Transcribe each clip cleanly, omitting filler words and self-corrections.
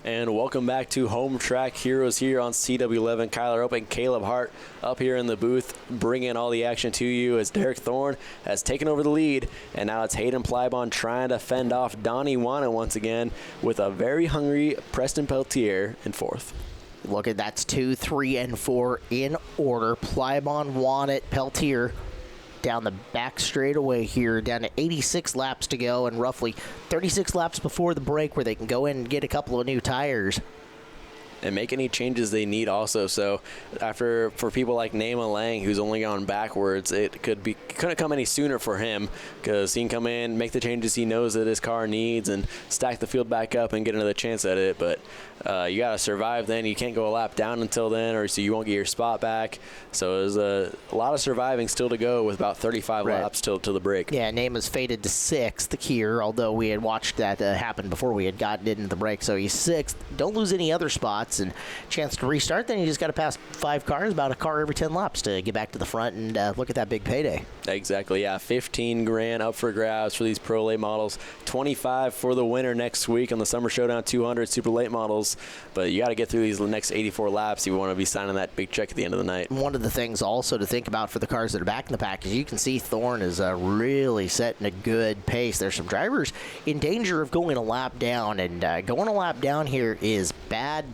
And welcome back to Home Track Heroes here on CW11. Kyler Ope and Caleb Hart up here in the booth, bringing all the action to you as Derek Thorne has taken over the lead. And now it's Hayden Plybon trying to fend off Donnie Wanna once again with a very hungry Preston Peltier in fourth. Look at that's 2, 3, and 4 in order. Plybon, Wanna, Peltier down the back straightaway here, down to 86 laps to go and roughly 36 laps before the break where they can go in and get a couple of new tires. And make any changes they need also. So for people like Naaman Lang, who's only gone backwards, it couldn't come any sooner for him, because he can come in, make the changes he knows that his car needs, and stack the field back up and get another chance at it. But you got to survive then. You can't go a lap down until then, or so you won't get your spot back. So there's a lot of surviving still to go with about 35 laps till the break. Yeah, Naaman's faded to 6th here, although we had watched that happen before we had gotten into the break. So he's 6th. Don't lose any other spots and chance to restart. Then you just got to pass 5 cars, about a car every 10 laps to get back to the front and look at that big payday. Exactly, yeah. 15 grand up for grabs for these pro late models. 25 for the winner next week on the Summer Showdown 200 super late models. But you got to get through these next 84 laps if you want to be signing that big check at the end of the night. One of the things also to think about for the cars that are back in the pack is you can see Thorne is really setting a good pace. There's some drivers in danger of going a lap down, and going a lap down here is bad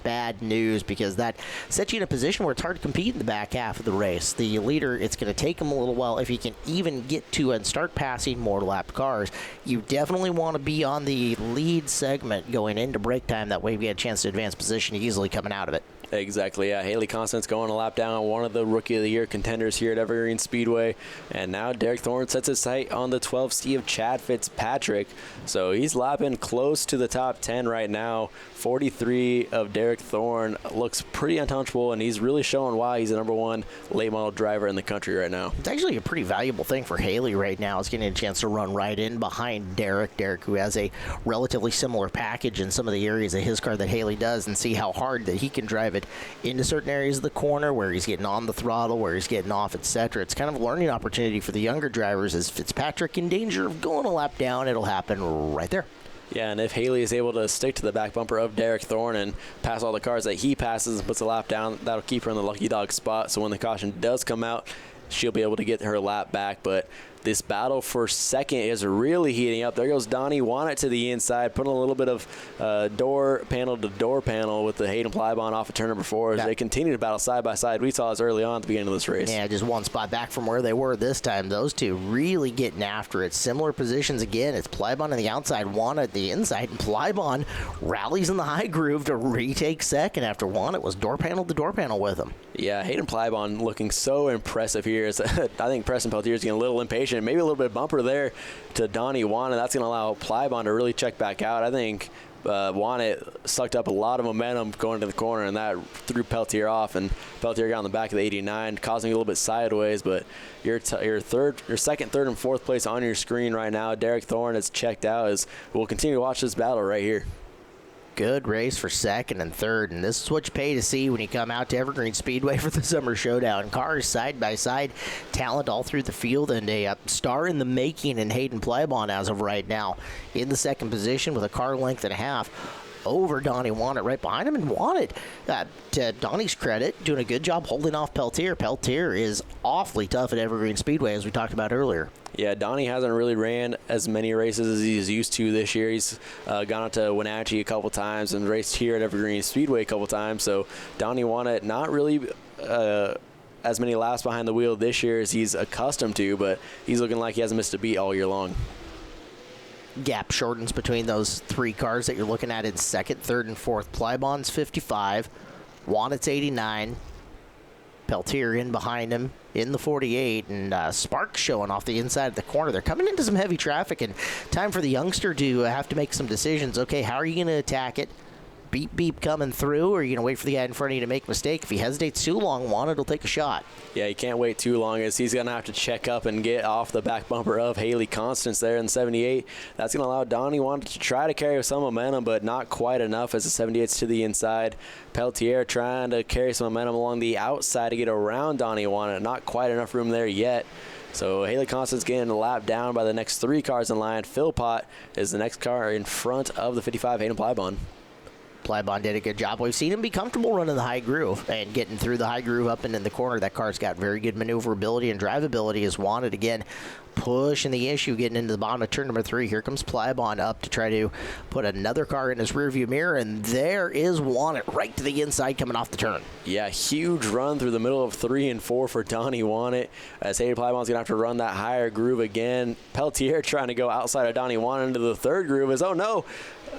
news, because that sets you in a position where it's hard to compete in the back half of the race. The leader, it's going to take him a little while if he can even get to and start passing more lapped cars. You definitely want to be on the lead segment going into break time. That way we get a chance to advance position easily coming out of it. Exactly, yeah. Haley Constance going a lap down, one of the Rookie of the Year contenders here at Evergreen Speedway. And now Derek Thorne sets his sight on the 12C of Chad Fitzpatrick. So he's lapping close to the top 10 right now. 43 of Derek Thorne looks pretty untouchable, and he's really showing why he's the #1 late model driver in the country right now. It's actually a pretty valuable thing for Haley right now, is getting a chance to run right in behind Derek. Derek, who has a relatively similar package in some of the areas of his car that Haley does, and see how hard that he can drive it into certain areas of the corner where he's getting on the throttle, where he's getting off, etc. It's kind of a learning opportunity for the younger drivers. Is Fitzpatrick in danger of going a lap down? It'll happen right there. Yeah, and if Haley is able to stick to the back bumper of Derek Thorne and pass all the cars that he passes and puts a lap down, that'll keep her in the lucky dog spot. So when the caution does come out, she'll be able to get her lap back. But this battle for second is really heating up. There goes Donnie Wanna to the inside, putting a little bit of door panel to door panel with the Hayden Plybon off of turn number 4 as they continue to battle side by side. We saw this early on at the beginning of this race. Yeah, just one spot back from where they were this time. Those two really getting after it. Similar positions again. It's Plybon on the outside, Wanna at the inside, and Plybon rallies in the high groove to retake second after Wanna was door panel to door panel with him. Yeah, Hayden Plybon looking so impressive here. I think Preston Peltier is getting a little impatient. Maybe a little bit of bumper there to Donnie Wanna. That's going to allow Plybon to really check back out. I think Wanna sucked up a lot of momentum going to the corner, and that threw Peltier off, and Peltier got on the back of the 89, causing a little bit sideways. But your second, third, and fourth place on your screen right now. Derek Thorne has checked out. As we'll continue to watch this battle right here. Good race for second and third, and this is what you pay to see when you come out to Evergreen Speedway for the Summer Showdown. Cars side by side, talent all through the field, and a star in the making in Hayden Plybon as of right now in the second position with a car length and a half over Donnie Wanna right behind him, and Wanna, to Donnie's credit, doing a good job holding off Peltier. Peltier is awfully tough at Evergreen Speedway, as we talked about earlier. Yeah, Donnie hasn't really ran as many races as he's used to this year. He's gone out to Wenatchee a couple times and raced here at Evergreen Speedway a couple times. So Donnie Wanna not really as many laps behind the wheel this year as he's accustomed to, but he's looking like he hasn't missed a beat all year long. Gap shortens between those 3 cars that you're looking at in second, third, and fourth. Plybon's 55, Wanna's 89, Peltier in behind him in the 48, and Sparks showing off the inside of the corner. They're coming into some heavy traffic, and time for the youngster to have to make some decisions. Okay, how are you going to attack it? Beep, beep coming through, or are you going to wait for the guy in front of you to make a mistake? If he hesitates too long, Wanna will take a shot. Yeah, you can't wait too long, as he's going to have to check up and get off the back bumper of Haley Constance there in 78. That's going to allow Donnie Wanna to try to carry some momentum, but not quite enough as the 78's to the inside. Peltier trying to carry some momentum along the outside to get around Donnie Wanna. Not quite enough room there yet. So Haley Constance getting a lap down by the next 3 cars in line. Philpott is the next car in front of the 55 Hayden Plybon. Plybon did a good job. We've seen him be comfortable running the high groove and getting through the high groove up and in the corner. That car's got very good maneuverability and drivability as wanted. Again, pushing the issue, getting into the bottom of turn number 3. Here comes Plybon up to try to put another car in his rearview mirror, and there is Wannett right to the inside coming off the turn. Yeah, huge run through the middle of 3 and 4 for Donnie Wannett, as Hayden Plybon's going to have to run that higher groove again. Peltier trying to go outside of Donnie Wannett into the 3rd groove is, oh no,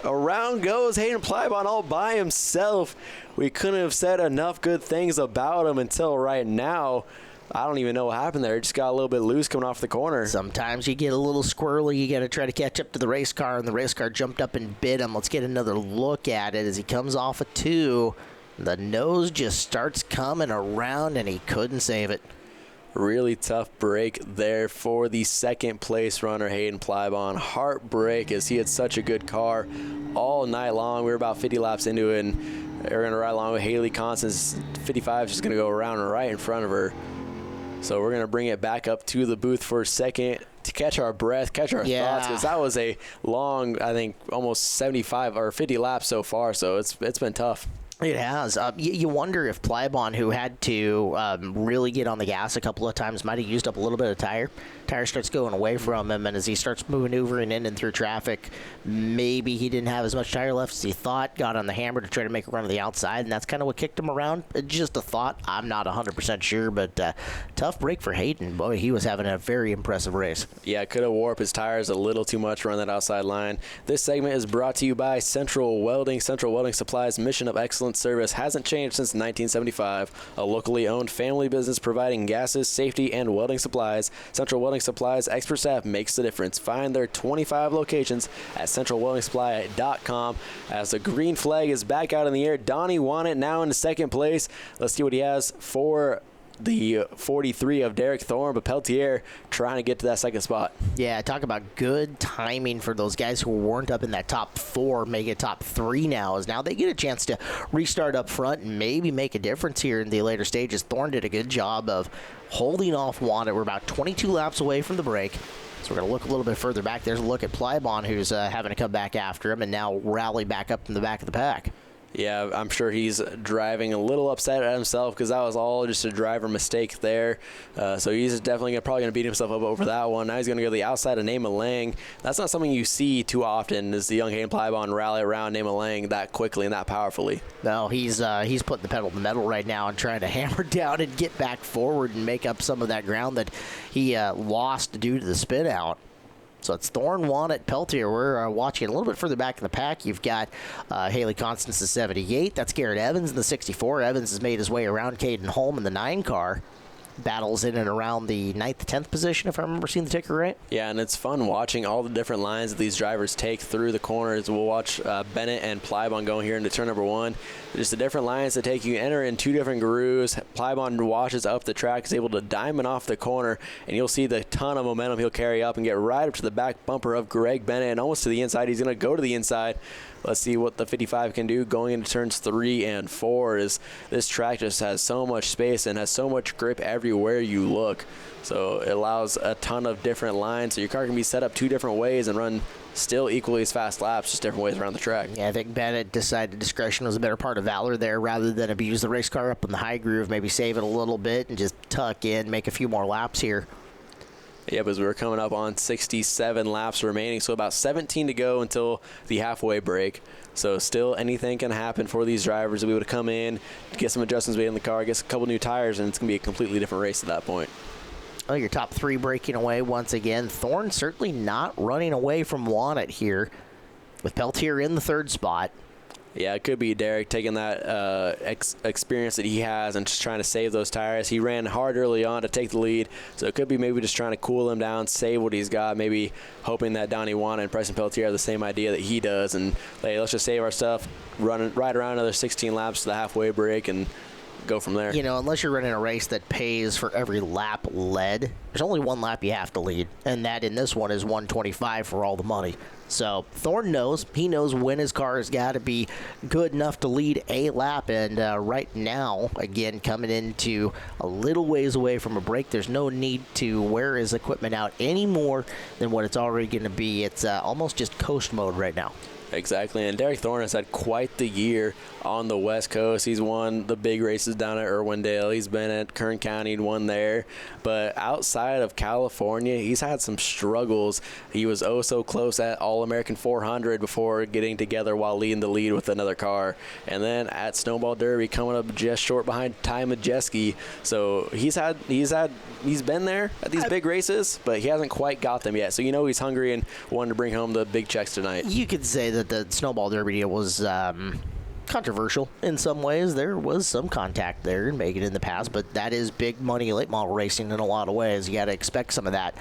around goes Hayden Plybon all by himself. We couldn't have said enough good things about him until right now. I don't even know what happened there. It just got a little bit loose coming off the corner. Sometimes you get a little squirrely. You got to try to catch up to the race car, and the race car jumped up and bit him. Let's get another look at it as he comes off of 2. The nose just starts coming around, and he couldn't save it. Really tough break there for the 2nd place runner, Hayden Plybon. Heartbreak, as he had such a good car all night long. We were about 50 laps into it, and we're going to ride along with Haley Constance. 55 is just going to go around right in front of her. So we're going to bring it back up to the booth for a second to catch our breath, catch our thoughts, because that was a long, I think, almost 75 or 50 laps so far. So it's been tough. It has. You wonder if Plybon, who had to really get on the gas a couple of times, might have used up a little bit of tire. Tire starts going away from him, and as he starts maneuvering in and through traffic, maybe he didn't have as much tire left as he thought, got on the hammer to try to make a run to the outside, and that's kind of what kicked him around. Just a thought. I'm not 100% sure, but tough break for Hayden. Boy, he was having a very impressive race. Yeah, could have warped his tires a little too much to run that outside line. This segment is brought to you by Central Welding. Central Welding Supply's mission of excellent service hasn't changed since 1975. A locally owned family business providing gases, safety, and welding supplies. Central Welding Supply's expert staff makes the difference. Find their 25 locations at centralweldingsupply.com. As the green flag is back out in the air, Donnie Wannett now in 2nd place. Let's see what he has for the 43 of Derek Thorne, but Peltier trying to get to that 2nd spot. Yeah, talk about good timing for those guys who weren't up in that top 4, make it top 3 now, as now they get a chance to restart up front and maybe make a difference here in the later stages. Thorne did a good job of holding off Wannett. We're about 22 laps away from the break. So we're going to look a little bit further back. There's a look at Plybon, who's having to come back after him and now rally back up in the back of the pack. Yeah, I'm sure he's driving a little upset at himself because that was all just a driver mistake there. So he's definitely probably going to beat himself up over that one. Now he's going to go to the outside of Nema Lang. That's not something you see too often, is the young Hayden Plybon rally around Nema Lang that quickly and that powerfully. No, he's putting the pedal to the metal right now and trying to hammer down and get back forward and make up some of that ground that he lost due to the spin out. So it's Thorne, Wannett, Peltier. We're watching a little bit further back in the pack. You've got Haley Constance, the 78. That's Garrett Evans in the 64. Evans has made his way around Caden Holm in the 9 car. Battles in and around the 9th, 10th position, if I remember seeing the ticker right. Yeah, and it's fun watching all the different lines that these drivers take through the corners. We'll watch Bennett and Plybon going here into turn number 1. Just the different lines that take you enter in 2 different grooves. Plybon washes up the track, is able to diamond off the corner, and you'll see the ton of momentum he'll carry up and get right up to the back bumper of Greg Bennett and almost to the inside. He's going to go to the inside. Let's see what the 55 can do going into turns 3 and 4. Is this track just has so much space and has so much grip everywhere you look. So it allows a ton of different lines. So your car can be set up 2 different ways and run still equally as fast laps, just different ways around the track. Yeah, I think Bennett decided discretion was a better part of valor there rather than abuse the race car up in the high groove, maybe save it a little bit and just tuck in, make a few more laps here. Yeah, because we're coming up on 67 laps remaining, so about 17 to go until the halfway break. So still anything can happen for these drivers to be able to come in, get some adjustments made in the car, get a couple new tires, and it's going to be a completely different race at that point. Oh, your top 3 breaking away once again. Thorne certainly not running away from Wannett here, with Peltier in the 3rd spot. Yeah, it could be Derek taking that experience that he has and just trying to save those tires. He ran hard early on to take the lead, so it could be maybe just trying to cool him down, save what he's got, maybe hoping that Donnie Wannett and Preston Peltier have the same idea that he does, and hey, let's just save our stuff, run right around another 16 laps to the halfway break, and go from there. You know, unless you're running a race that pays for every lap led, there's only 1 lap you have to lead, and that in this one is 125 for all the money. So Thorne knows. He knows when his car has got to be good enough to lead a lap, and right now, again, coming into a little ways away from a break, there's no need to wear his equipment out any more than what it's already going to be. It's almost just coast mode right now. Exactly, and Derek Thorne has had quite the year on the West Coast. He's won the big races down at Irwindale. He's been at Kern County and won there. But outside of California, he's had some struggles. He was oh so close at All-American 400 before getting together while leading the lead with another car. And then at Snowball Derby, coming up just short behind Ty Majeski. So he's been there at these big races, but he hasn't quite got them yet. So you know he's hungry and wanting to bring home the big checks tonight. You could say that the Snowball Derby deal was controversial in some ways. There was some contact there and making it in the past, but that is big money late model racing in a lot of ways. You got to expect some of that.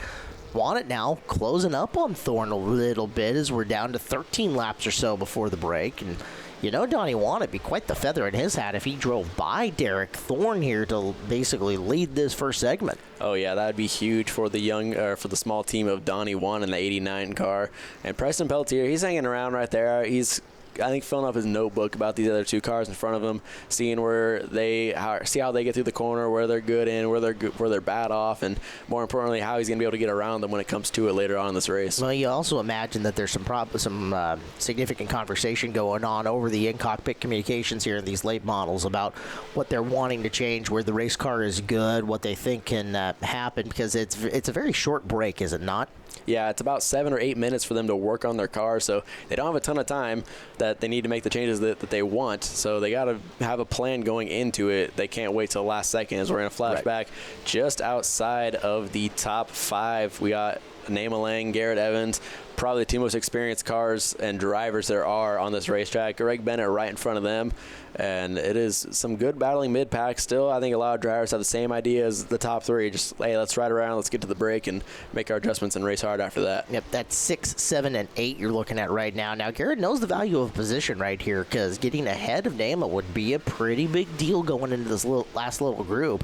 Want it now closing up on Thorne a little bit as we're down to 13 laps or so before the break. And you know, Donnie Want it'd be quite the feather in his hat if he drove by Derek Thorne here to basically lead this first segment. Oh yeah, that would be huge for the for the small team of Donnie Want in the 89 car. And Preston Peltier, he's hanging around right there. He's, I think, filling up his notebook about these other two cars in front of him, seeing how they get through the corner, where they're good in, where they're bad off, and more importantly, how he's going to be able to get around them when it comes to it later on in this race. Well, you also imagine that there's some significant conversation going on over the in-cockpit communications here in these late models about what they're wanting to change, where the race car is good, what they think can happen, because it's a very short break, is it not? Yeah, it's about 7 or 8 minutes for them to work on their car, so they don't have a ton of time that they need to make the changes that they want. So they got to have a plan going into it. They can't wait till the last second as we're going to flash back just outside of the top 5. We got Naima Lang, Garrett Evans, probably the two most experienced cars and drivers there are on this racetrack. Greg Bennett right in front of them. And it is some good battling mid-pack still. I think a lot of drivers have the same idea as the top 3. Just, hey, let's ride around, let's get to the break, and make our adjustments and race hard after that. Yep, that's 6, 7, and 8 you're looking at right now. Now, Garrett knows the value of position right here, because getting ahead of Naima would be a pretty big deal going into this last little group.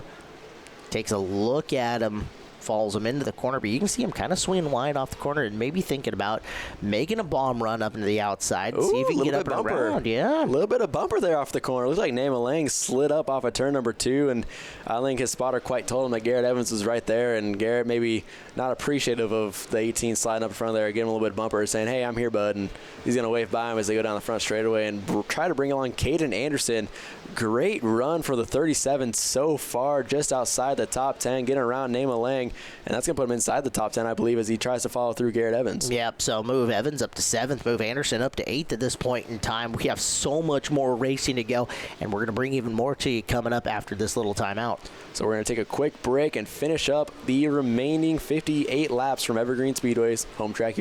Takes a look at him, follows him into the corner, but you can see him kind of swinging wide off the corner and maybe thinking about making a bomb run up into the outside and see if he can get up and around. Yeah, a little bit of bumper there off the corner. Looks like Naima Lang slid up off of turn number 2, and I think his spotter quite told him that Garrett Evans was right there, and Garrett maybe not appreciative of the 18 sliding up in front of there, giving him a little bit of bumper, saying, hey, I'm here, bud, and he's going to wave by him as they go down the front straightaway and try to bring along Caden Anderson. Great run for the 37 so far, just outside the top 10, getting around Naima Lang, and that's going to put him inside the top 10, I believe, as he tries to follow through Garrett Evans. Yep, so move Evans up to 7th, move Anderson up to 8th at this point in time. We have so much more racing to go, and we're going to bring even more to you coming up after this little timeout. So we're going to take a quick break and finish up the remaining 58 laps from Evergreen Speedway's Home Track Euro.